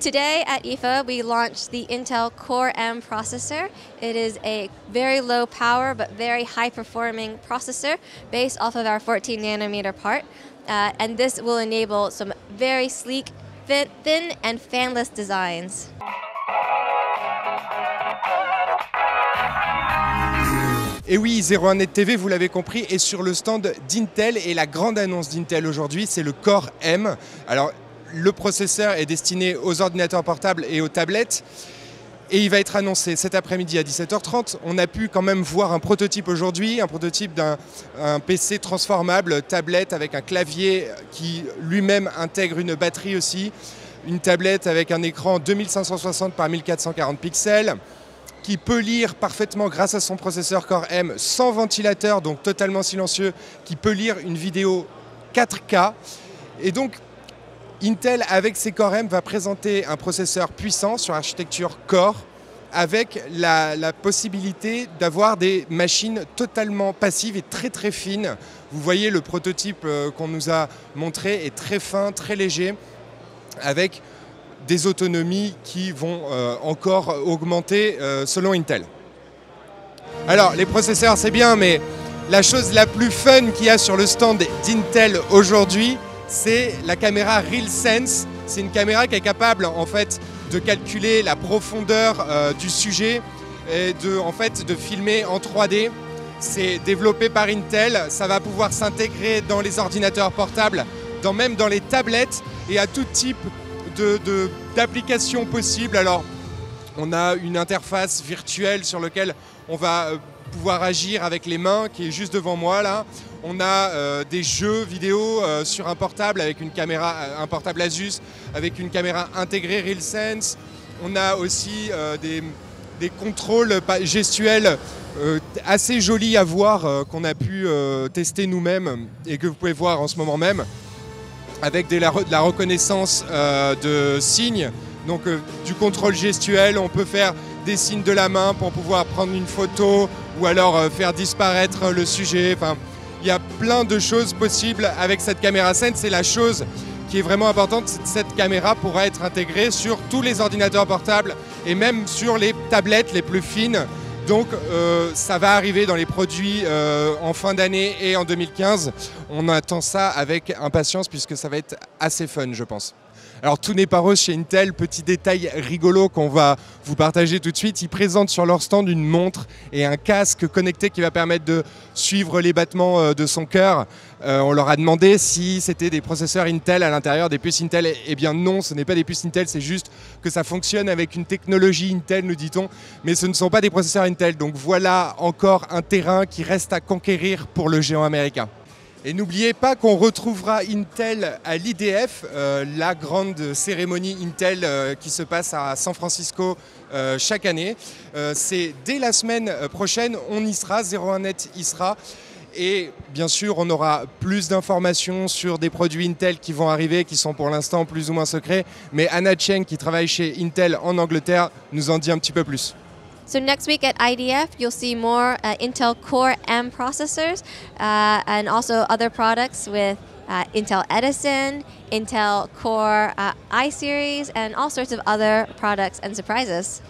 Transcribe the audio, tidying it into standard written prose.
Today at IFA, we launched the Intel Core M processor. It is a very low power but very high performing processor based off of our 14 nanometer part. And this will enable some very sleek, thin and fanless designs. Et oui, 01net TV, vous l'avez compris, est sur le stand d'Intel et la grande annonce d'Intel aujourd'hui, c'est le Core M. Alors, le processeur est destiné aux ordinateurs portables et aux tablettes et il va être annoncé cet après-midi à 17h30. On a pu quand même voir un prototype aujourd'hui, un prototype d'un PC transformable, tablette avec un clavier qui lui-même intègre une batterie aussi, une tablette avec un écran 2560 par 1440 pixels, qui peut lire parfaitement grâce à son processeur Core M sans ventilateur, donc totalement silencieux, qui peut lire une vidéo 4K. Et donc, Intel, avec ses Core M, va présenter un processeur puissant sur architecture Core, avec la possibilité d'avoir des machines totalement passives et très très fines. Vous voyez, le prototype qu'on nous a montré est très fin, très léger, avec des autonomies qui vont encore augmenter selon Intel. Alors, les processeurs, c'est bien, mais la chose la plus fun qu'il y a sur le stand d'Intel aujourd'hui, c'est la caméra RealSense. C'est une caméra qui est capable en fait de calculer la profondeur du sujet et de filmer en 3D. C'est développé par Intel, ça va pouvoir s'intégrer dans les ordinateurs portables, même dans les tablettes et à tout type d'applications possibles. Alors, on a une interface virtuelle sur laquelle on va pouvoir agir avec les mains, qui est juste devant moi là. On a des jeux vidéo sur un portable avec une caméra, un portable Asus avec une caméra intégrée RealSense. On a aussi des contrôles gestuels assez jolis à voir qu'on a pu tester nous-mêmes et que vous pouvez voir en ce moment même, avec de la reconnaissance de signes, donc du contrôle gestuel. On peut faire des signes de la main pour pouvoir prendre une photo ou alors faire disparaître le sujet. Enfin, il y a plein de choses possibles avec cette caméra Sense. C'est la chose qui est vraiment importante, cette caméra pourra être intégrée sur tous les ordinateurs portables et même sur les tablettes les plus fines. Donc ça va arriver dans les produits en fin d'année et en 2015. On attend ça avec impatience puisque ça va être assez fun, je pense. Alors tout n'est pas rose chez Intel, petit détail rigolo qu'on va vous partager tout de suite. Ils présentent sur leur stand une montre et un casque connecté qui va permettre de suivre les battements de son cœur. On leur a demandé si c'était des processeurs Intel à l'intérieur, des puces Intel. Eh bien non, ce n'est pas des puces Intel, c'est juste que ça fonctionne avec une technologie Intel, nous dit-on. Mais ce ne sont pas des processeurs Intel. Donc voilà encore un terrain qui reste à conquérir pour le géant américain. Et n'oubliez pas qu'on retrouvera Intel à l'IDF, la grande cérémonie Intel qui se passe à San Francisco chaque année. C'est dès la semaine prochaine, on y sera, 01net y sera. Et bien sûr, on aura plus d'informations sur des produits Intel qui vont arriver, qui sont pour l'instant plus ou moins secrets. Mais Anna Cheng, qui travaille chez Intel en Angleterre, nous en dit un petit peu plus. So next week at IDF, you'll see more Intel Core M processors and also other products with Intel Edison, Intel Core I-Series, and all sorts of other products and surprises.